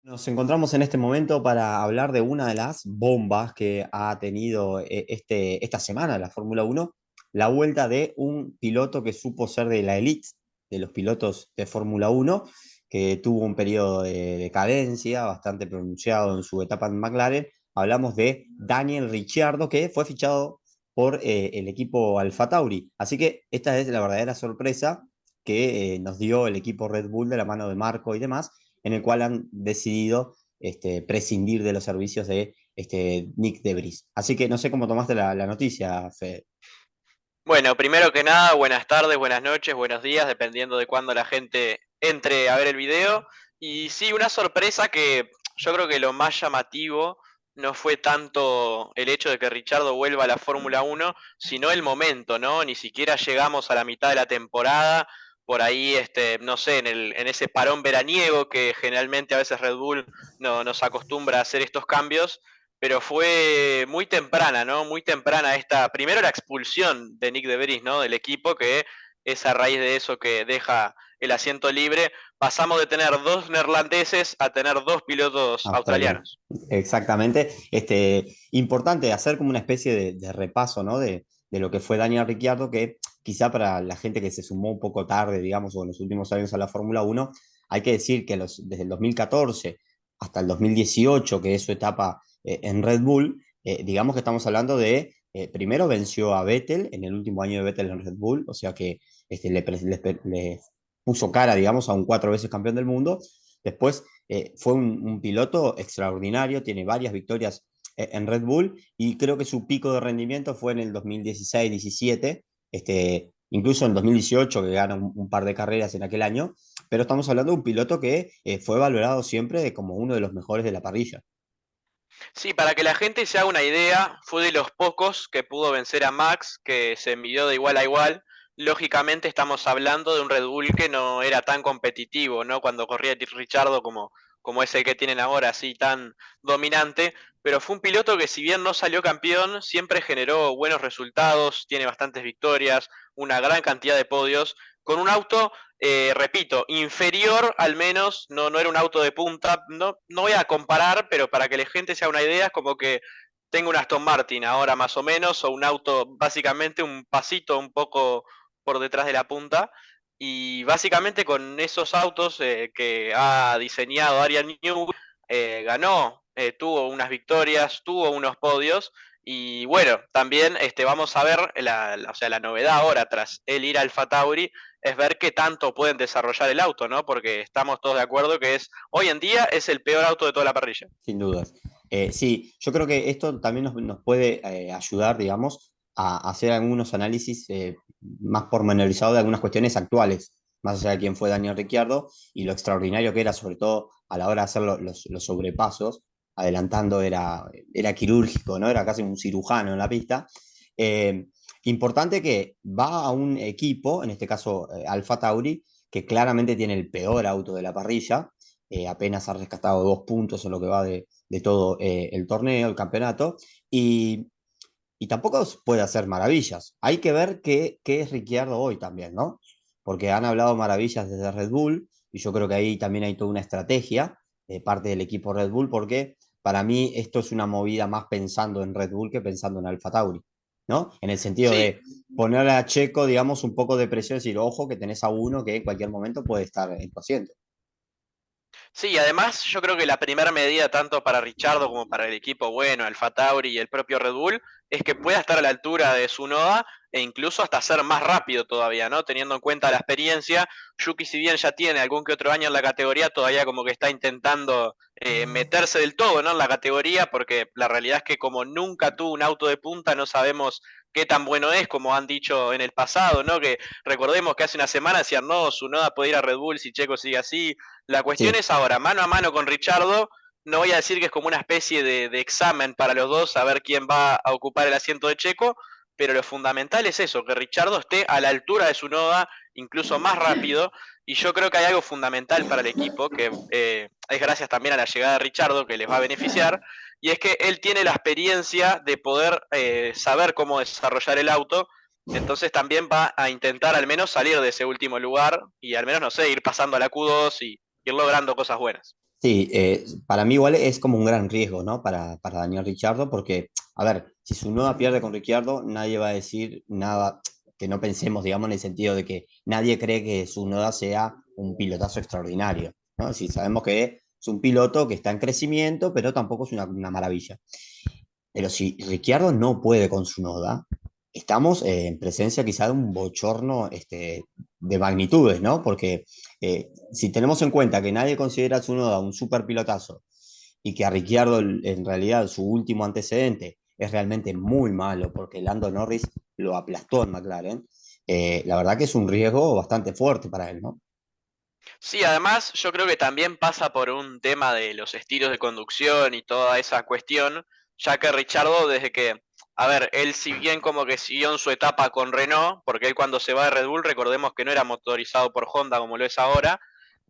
Nos encontramos en este momento para hablar de una de las bombas que ha tenido esta semana la Fórmula Uno, la vuelta de un piloto que supo ser de la elite de los pilotos de Fórmula Uno, que tuvo un periodo de decadencia bastante pronunciado en su etapa en McLaren. Hablamos de Daniel Ricciardo, que fue fichado por el equipo Alfa Tauri. Así que esta es la verdadera sorpresa que nos dio el equipo Red Bull de la mano de Marco y demás, en el cual han decidido prescindir de los servicios de Nick Debris. Así que no sé cómo tomaste la noticia, Fede. Bueno, primero que nada, buenas tardes, buenas noches, buenos días, dependiendo de cuándo la gente entre a ver el video. Y sí, una sorpresa que yo creo que lo más llamativo no fue tanto el hecho de que Richardo vuelva a la Fórmula Uno, sino el momento, ¿no? Ni siquiera llegamos a la mitad de la temporada, por ahí, no sé, en ese parón veraniego que generalmente a veces Red Bull no, nos acostumbra a hacer estos cambios, pero fue muy temprana, ¿no? Muy temprana primero la expulsión de Nick de Vries, ¿no? Del equipo, que es a raíz de eso que deja el asiento libre. Pasamos de tener dos neerlandeses a tener dos pilotos Australiano. australianos. Exactamente. Importante hacer como una especie de repaso, ¿no? De lo que fue Daniel Ricciardo, que quizá para la gente que se sumó un poco tarde, digamos, o en los últimos años a la Fórmula Uno, hay que decir que desde el 2014 hasta el 2018, que es su etapa en Red Bull, digamos que estamos hablando primero venció a Vettel en el último año de Vettel en Red Bull, o sea que le puso cara, digamos, a un 4 veces campeón del mundo. Después fue un piloto extraordinario, tiene varias victorias en Red Bull y creo que su pico de rendimiento fue en el 2016-17, incluso en 2018 que gana un par de carreras en aquel año, pero estamos hablando de un piloto que fue valorado siempre como uno de los mejores de la parrilla. Sí, para que la gente se haga una idea, fue de los pocos que pudo vencer a Max, que se midió de igual a igual. Lógicamente estamos hablando de un Red Bull que no era tan competitivo, ¿no? Cuando corría Richardo como es el que tienen ahora, así tan dominante. Pero fue un piloto que si bien no salió campeón, siempre generó buenos resultados, tiene bastantes victorias, una gran cantidad de podios, con un auto repito, inferior al menos, no, no era un auto de punta, no, no voy a comparar, pero para que la gente se haga una idea, es como que tengo un Aston Martin ahora más o menos, o un auto básicamente un pasito un poco por detrás de la punta, y básicamente con esos autos que ha diseñado Arian New, ganó, tuvo unas victorias, tuvo unos podios, y bueno, también vamos a ver o sea, la novedad ahora tras él ir al Alfa Tauri es ver qué tanto pueden desarrollar el auto, ¿no? Porque estamos todos de acuerdo que hoy en día es el peor auto de toda la parrilla. Sin dudas. Sí, yo creo que esto también nos puede ayudar, digamos, a hacer algunos análisis más pormenorizados de algunas cuestiones actuales, más allá de quién fue Daniel Ricciardo y lo extraordinario que era, sobre todo a la hora de hacer los sobrepasos, adelantando era quirúrgico, ¿no? Era casi un cirujano en la pista. Eh, Importante que va a un equipo, en este caso Alfa Tauri, que claramente tiene el peor auto de la parrilla, apenas ha rescatado 2 puntos en lo que va de todo el torneo, el campeonato, y, y tampoco puede hacer maravillas. Hay que ver qué es Ricciardo hoy también, ¿no? Porque han hablado maravillas desde Red Bull, y yo creo que ahí también hay toda una estrategia de parte del equipo Red Bull, porque para mí esto es una movida más pensando en Red Bull que pensando en Alfa Tauri, ¿no? En el sentido Sí, de ponerle a Checo, digamos, un poco de presión, decir, ojo, que tenés a uno que en cualquier momento puede estar en tu asiento. sí, además yo creo que la primera medida tanto para Richardo como para el equipo bueno, Alfa Tauri y el propio Red Bull, es que pueda estar a la altura de Tsunoda e incluso hasta ser más rápido todavía, ¿no? Teniendo en cuenta la experiencia, Yuki si bien ya tiene algún que otro año en la categoría, todavía como que está intentando meterse del todo, ¿no? En la categoría, porque la realidad es que como nunca tuvo un auto de punta, no sabemos qué tan bueno es, como han dicho en el pasado, ¿no? Que recordemos que hace una semana decían, no, Tsunoda puede ir a Red Bull si Checo sigue así, la cuestión Sí, es ahora, mano a mano con Richardo, no voy a decir que es como una especie de examen para los dos, a ver quién va a ocupar el asiento de Checo, pero lo fundamental es eso, que Richardo esté a la altura de su Noda, incluso más rápido, y yo creo que hay algo fundamental para el equipo, que es gracias también a la llegada de Richardo, que les va a beneficiar, y es que él tiene la experiencia de poder saber cómo desarrollar el auto, entonces también va a intentar al menos salir de ese último lugar y al menos, no sé, ir pasando a la Q2 y ir logrando cosas buenas. Sí, para mí igual es como un gran riesgo, ¿no? Para Daniel Ricciardo, porque, a ver, si Tsunoda pierde con Ricciardo, nadie va a decir nada que no pensemos, digamos, en el sentido de que nadie cree que Tsunoda sea un pilotazo extraordinario, ¿no? Si sabemos que es un piloto que está en crecimiento, pero tampoco es una maravilla. Pero si Ricciardo no puede con su noda, estamos en presencia quizá de un bochorno de magnitudes, ¿no? Porque si tenemos en cuenta que nadie considera a Tsunoda un super pilotazo y que a Ricciardo en realidad su último antecedente es realmente muy malo porque Lando Norris lo aplastó en McLaren, la verdad que es un riesgo bastante fuerte para él, ¿no? Sí, además yo creo que también pasa por un tema de los estilos de conducción y toda esa cuestión, ya que Richardo desde que, a ver, él si bien como que siguió en su etapa con Renault, porque él cuando se va de Red Bull recordemos que no era motorizado por Honda como lo es ahora,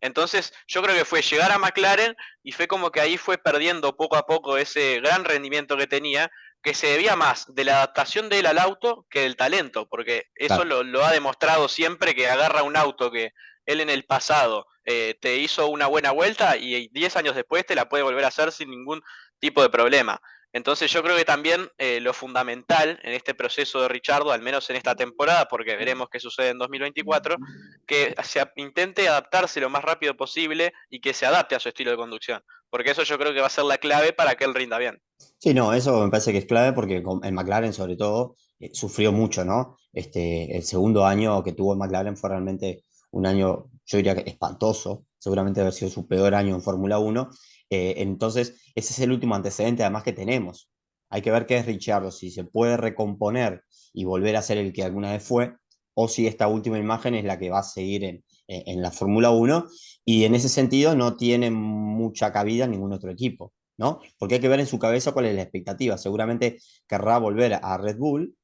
entonces yo creo que fue llegar a McLaren y fue como que ahí fue perdiendo poco a poco ese gran rendimiento que tenía, que se debía más de la adaptación de él al auto que del talento, porque eso Claro. lo ha demostrado siempre que agarra un auto que él en el pasado te hizo una buena vuelta y 10 años después te la puede volver a hacer sin ningún tipo de problema. Entonces yo creo que también lo fundamental en este proceso de Richardo, al menos en esta temporada, porque veremos qué sucede en 2024, que intente adaptarse lo más rápido posible y que se adapte a su estilo de conducción, porque eso yo creo que va a ser la clave para que él rinda bien. Sí, no, eso me parece que es clave porque en McLaren sobre todo sufrió mucho, ¿no? El segundo año que tuvo en McLaren fue realmente un año, yo diría que espantoso, seguramente haber sido su peor año en Fórmula Uno. Entonces, ese es el último antecedente además que tenemos. Hay que ver qué es Ricciardo, si se puede recomponer y volver a ser el que alguna vez fue, o si esta última imagen es la que va a seguir en la Fórmula Uno, y en ese sentido no tiene mucha cabida en ningún otro equipo, ¿no? Porque hay que ver en su cabeza cuál es la expectativa. Seguramente querrá volver a Red Bull,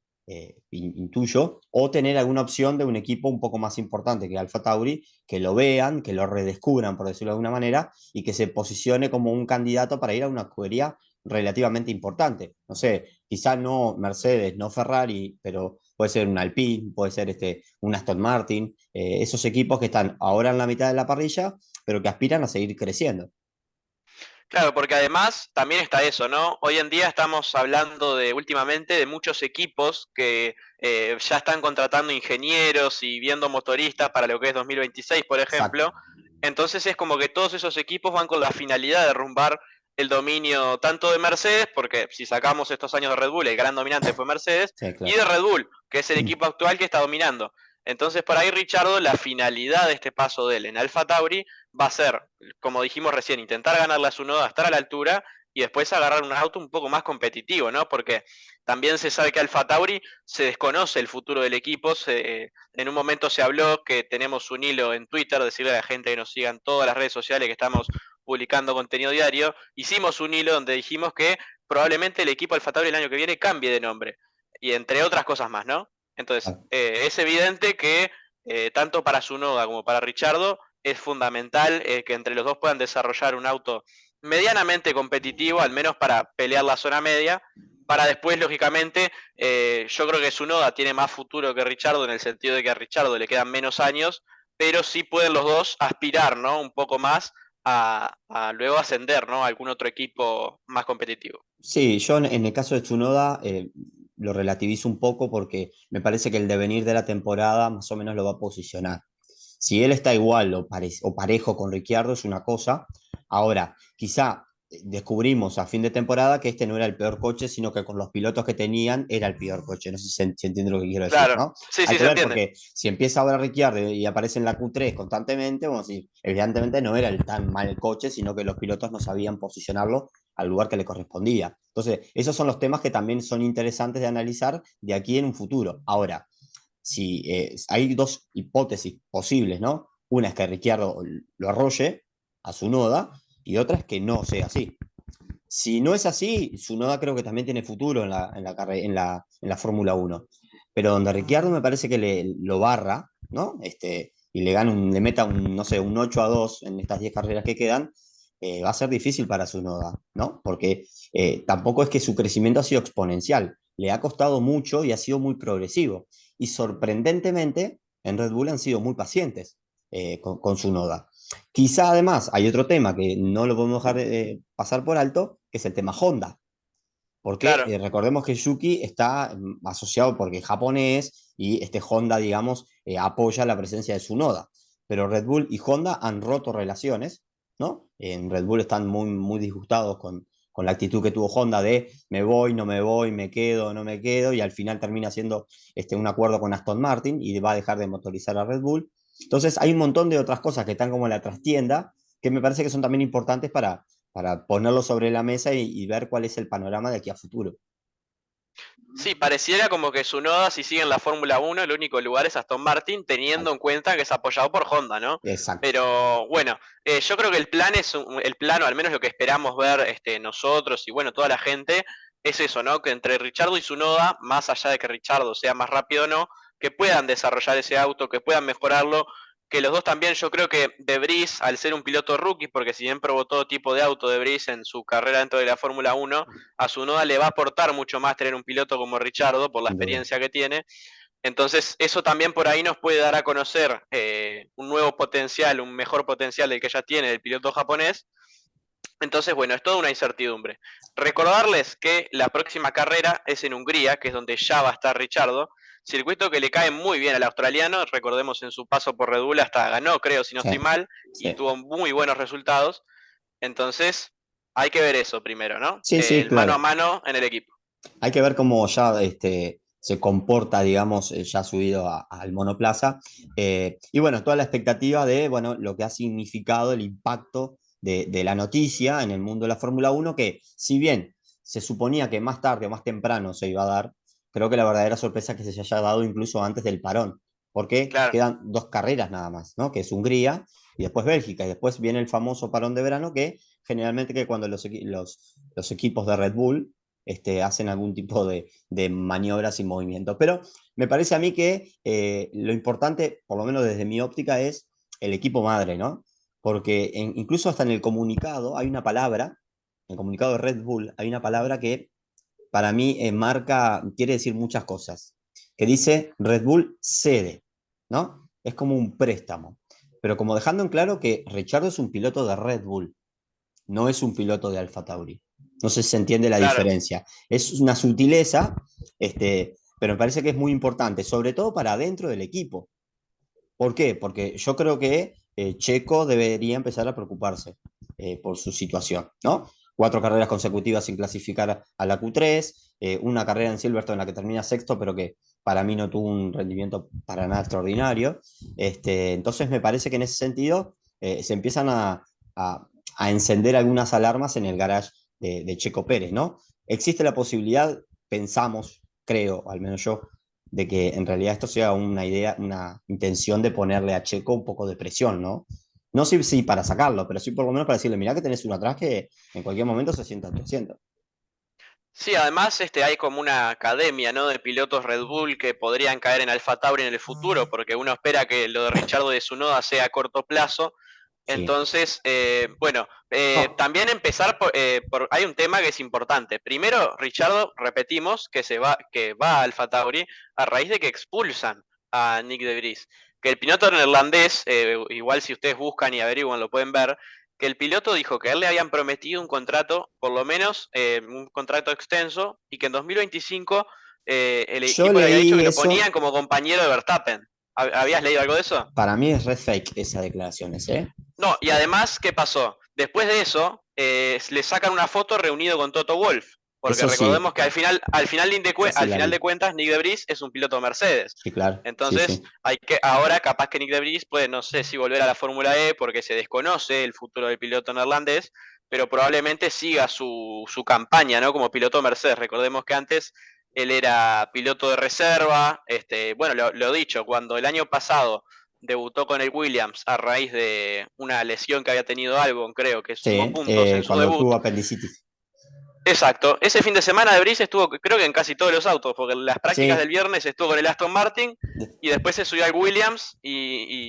intuyo, o tener alguna opción de un equipo un poco más importante que Alfa Tauri, que lo vean, que lo redescubran, por decirlo de alguna manera, y que se posicione como un candidato para ir a una escudería relativamente importante. No sé, quizá no Mercedes, no Ferrari, pero puede ser un Alpine, puede ser un Aston Martin, esos equipos que están ahora en la mitad de la parrilla, pero que aspiran a seguir creciendo. Claro, porque además también está eso, ¿no? Hoy en día estamos hablando de últimamente de muchos equipos que ya están contratando ingenieros y viendo motoristas para lo que es 2026, por Exacto. ejemplo. Entonces es como que todos esos equipos van con la finalidad de derrumbar el dominio tanto de Mercedes, porque si sacamos estos años de Red Bull, el gran dominante fue Mercedes, Sí, y claro. de Red Bull, que es el equipo actual que está dominando. Entonces, por ahí, Richardo, la finalidad de este paso de él en Alfa Tauri va a ser, como dijimos recién, intentar ganarle a su noda, estar a la altura y después agarrar un auto un poco más competitivo, ¿no? Porque también se sabe que Alfa Tauri se desconoce el futuro del equipo. En un momento se habló que tenemos un hilo en Twitter, decirle a la gente que nos sigan todas las redes sociales que estamos publicando contenido diario. Hicimos un hilo donde dijimos que probablemente el equipo Alfa Tauri el año que viene cambie de nombre. Y entre otras cosas más, ¿no? Entonces, es evidente que tanto para Sunoda como para Richardo es fundamental que entre los dos puedan desarrollar un auto medianamente competitivo, al menos para pelear la zona media, para después, lógicamente, yo creo que Sunoda tiene más futuro que Richardo en el sentido de que a Richardo le quedan menos años, pero sí pueden los dos aspirar, ¿no? Un poco más a luego ascender, ¿no? A algún otro equipo más competitivo. Sí, yo en el caso de Tsunoda lo relativizo un poco porque me parece que el devenir de la temporada más o menos lo va a posicionar. Si él está igual o parejo con Ricciardo es una cosa. Ahora, quizá descubrimos a fin de temporada que este no era el peor coche, sino que con los pilotos que tenían era el peor coche. No sé si entiende lo que quiero decir, Claro, ¿no? sí, Hay sí, que se ver entiende. porque si empieza ahora Ricciardo y aparece en la Q3 constantemente, vamos a decir, evidentemente no era el tan mal coche, sino que los pilotos no sabían posicionarlo al lugar que le correspondía. Entonces, esos son los temas que también son interesantes de analizar de aquí en un futuro. Ahora, si hay dos hipótesis posibles, ¿no? Una es que Ricciardo lo arrolle a su noda y otra es que no sea así. Si no es así, su noda creo que también tiene futuro en la Fórmula Uno. Pero donde Ricciardo me parece que lo barra, ¿no? Y le meta no sé, un 8-2 en estas 10 carreras que quedan, va a ser difícil para su noda, ¿no? Porque tampoco es que su crecimiento ha sido exponencial. Le ha costado mucho y ha sido muy progresivo. Y sorprendentemente, en Red Bull han sido muy pacientes con su noda. Quizá además hay otro tema que no lo podemos dejar pasar por alto, que es el tema Honda. Porque Claro. recordemos que Yuki está asociado porque es japonés y este Honda, digamos, apoya la presencia de Tsunoda. Pero Red Bull y Honda han roto relaciones, ¿no? En Red Bull están muy, muy disgustados con la actitud que tuvo Honda de me voy, no me voy, me quedo, no me quedo, y al final termina haciendo un acuerdo con Aston Martin y va a dejar de motorizar a Red Bull. Entonces hay un montón de otras cosas que están como en la trastienda que me parece que son también importantes para ponerlo sobre la mesa y ver cuál es el panorama de aquí a futuro. Sí, pareciera como que Tsunoda, si sigue en la Fórmula Uno, el único lugar es Aston Martin, teniendo en cuenta que es apoyado por Honda, ¿no? Exacto. Pero bueno, yo creo que el plan es el plano, al menos lo que esperamos ver nosotros y bueno, toda la gente, es eso, ¿no? Que entre Richardo y Tsunoda, más allá de que Richardo sea más rápido o no, que puedan desarrollar ese auto, que puedan mejorarlo, que los dos también, yo creo que De Vries, al ser un piloto rookie, porque si bien probó todo tipo de auto De Vries en su carrera dentro de la Fórmula Uno, a Tsunoda le va a aportar mucho más tener un piloto como Richardo por la Sin duda. experiencia que tiene. Entonces, eso también por ahí nos puede dar a conocer un nuevo potencial, un mejor potencial del que ya tiene el piloto japonés. Entonces, bueno, es toda una incertidumbre. Recordarles que la próxima carrera es en Hungría, que es donde ya va a estar Richardo, circuito que le cae muy bien al australiano, recordemos en su paso por Red Bull hasta ganó, creo, si no Sí, estoy mal, y sí. tuvo muy buenos resultados. Entonces, hay que ver eso primero, ¿no? Sí, sí, El mano a claro. mano en el equipo. Hay que ver cómo ya se comporta, digamos, ya subido al monoplaza. Y bueno, toda la expectativa de bueno, lo que ha significado el impacto de la noticia en el mundo de la Fórmula Uno, que si bien se suponía que más tarde o más temprano se iba a dar, creo que la verdadera sorpresa es que se haya dado incluso antes del parón, porque Claro. quedan dos carreras nada más, ¿no? Que es Hungría y después Bélgica, y después viene el famoso parón de verano que generalmente que cuando los equipos de Red Bull hacen algún tipo de maniobras y movimientos. Pero me parece a mí que lo importante, por lo menos desde mi óptica, es el equipo madre, ¿no? Porque incluso hasta en el comunicado hay una palabra, en el comunicado de Red Bull hay una palabra que para mí marca, quiere decir muchas cosas, que dice Red Bull cede, ¿no? Es como un préstamo, pero como dejando en claro que Richard es un piloto de Red Bull, no es un piloto de Alfa Tauri. No sé si se entiende la Claro. diferencia. Es una sutileza, pero me parece que es muy importante, sobre todo para dentro del equipo. ¿Por qué? Porque yo creo que Checo debería empezar a preocuparse por su situación, ¿no? 4 carreras consecutivas sin clasificar a la Q3, una carrera en Silverstone en la que termina sexto, pero que para mí no tuvo un rendimiento para nada extraordinario. Entonces me parece que en ese sentido se empiezan a, a encender algunas alarmas en el garage de Checo Pérez, ¿no? Existe la posibilidad, pensamos, creo, al menos yo, de que en realidad esto sea una idea, una intención de ponerle a Checo un poco de presión, ¿no? No sé si para sacarlo, pero sí por lo menos para decirle, mirá que tenés uno atrás que en cualquier momento se sienta al 300. Sí, además hay como una academia, ¿no? De pilotos Red Bull que podrían caer en Alfa Tauri en el futuro, porque uno espera que lo de Richardo de Tsunoda sea a corto plazo. Sí. Entonces, bueno, No, también empezar hay un tema que es importante. Primero, Richardo, repetimos, que va a Alfa Tauri a raíz de que expulsan a Nick de Vries. Que el piloto neerlandés, igual si ustedes buscan y averiguan, lo pueden ver, que el piloto dijo que a él le habían prometido un contrato, por lo menos un contrato extenso, y que en 2025 el yo equipo le había dicho leí que lo eso, ponían como compañero de Verstappen. ¿Habías leído algo de eso? para mí es re fake esas declaraciones, ¿eh? No, y además, ¿qué pasó? Después de eso, le sacan una foto reunido con Toto Wolff, porque Eso sí, recordemos que esa sí al la final de vi. cuentas, Nick de Vries es un piloto Mercedes. Sí, claro, sí, Entonces, sí. ahora capaz que Nick de Vries puede, no sé si volver a la Fórmula E, porque se desconoce el futuro del piloto neerlandés, pero probablemente siga su campaña, ¿no? Como piloto Mercedes. Recordemos que antes él era piloto de reserva, bueno, lo dicho, cuando el año pasado debutó con el Williams a raíz de una lesión que había tenido Albon, creo que sumó Sí, puntos en su cuando debut. tuvo apendicitis. Exacto, ese fin de semana de Brice estuvo creo que en casi todos los autos, porque en las prácticas del Sí, viernes estuvo con el Aston Martin y después se subió al Williams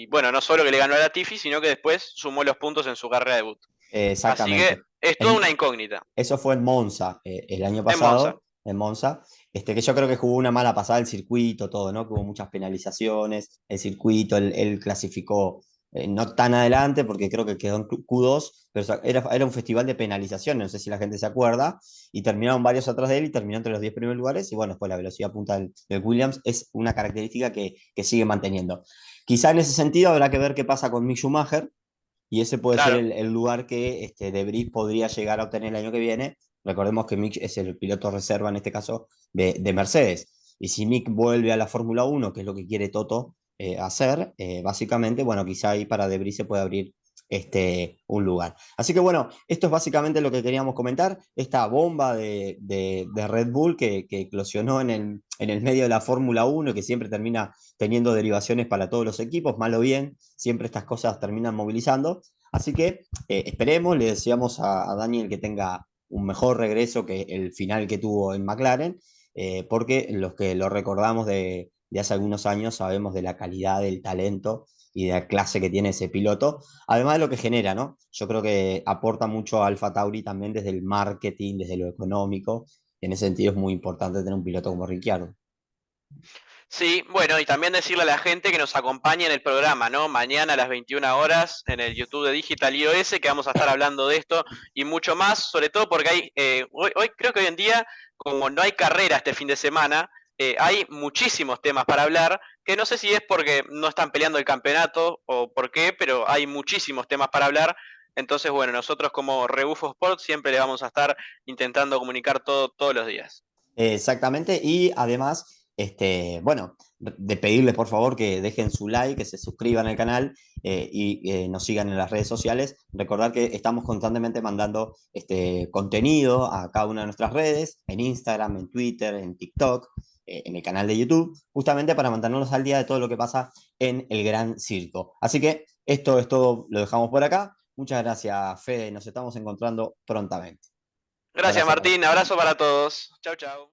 bueno, no solo que le ganó a Latifi, sino que después sumó los puntos en su carrera de debut. Así que exactamente. es toda una incógnita Eso fue en Monza el año en Monza. pasado, en Monza, que yo creo que jugó una mala pasada el circuito, todo, ¿no? Que hubo muchas penalizaciones, el circuito, él clasificó no tan adelante porque creo que quedó en Q2, pero era un festival de penalización, no sé si la gente se acuerda, y terminaron varios atrás de él y terminó entre los 10 primeros lugares, y bueno, después la velocidad punta del Williams es una característica que sigue manteniendo. Quizá en ese sentido habrá que ver qué pasa con Mick Schumacher, y ese puede ser Claro. el lugar que De Vries podría llegar a obtener el año que viene. Recordemos que Mick es el piloto reserva, en este caso, de Mercedes. Y si Mick vuelve a la Fórmula 1, que es lo que quiere Toto hacer, básicamente, bueno, quizá ahí para De Vries se puede abrir un lugar. Así que bueno, esto es básicamente lo que queríamos comentar, esta bomba de Red Bull que eclosionó en el medio de la Fórmula 1 y que siempre termina teniendo derivaciones para todos los equipos, mal o bien, siempre estas cosas terminan movilizando. Así que esperemos, le deseamos a Daniel que tenga un mejor regreso que el final que tuvo en McLaren, porque los que lo recordamos de hace algunos años sabemos de la calidad, del talento y de la clase que tiene ese piloto, además de lo que genera, ¿no? Yo creo que aporta mucho a Alfa Tauri también desde el marketing, desde lo económico. En ese sentido es muy importante tener un piloto como Ricciardo. Sí, bueno, y también decirle a la gente que nos acompañe en el programa, ¿no? Mañana a las 21 horas en el YouTube de Digital iOS, que vamos a estar hablando de esto y mucho más, sobre todo porque hoy creo que hoy en día, como no hay carrera este fin de semana, hay muchísimos temas para hablar, que no sé si es porque no están peleando el campeonato o por qué, pero hay muchísimos temas para hablar. Entonces, bueno, nosotros como Rebufo Sport siempre le vamos a estar intentando comunicar todo todos los días. Exactamente, y además, bueno, de pedirles por favor que dejen su like, que se suscriban al canal y nos sigan en las redes sociales. Recordar que estamos constantemente mandando contenido a cada una de nuestras redes, en Instagram, en Twitter, en TikTok, en el canal de YouTube, justamente para mantenernos al día de todo lo que pasa en el Gran Circo. Así que esto es todo, lo dejamos por acá. Muchas gracias, Fede, nos estamos encontrando prontamente. Gracias, Abrazo. Martín. Abrazo para todos. Chau, chau.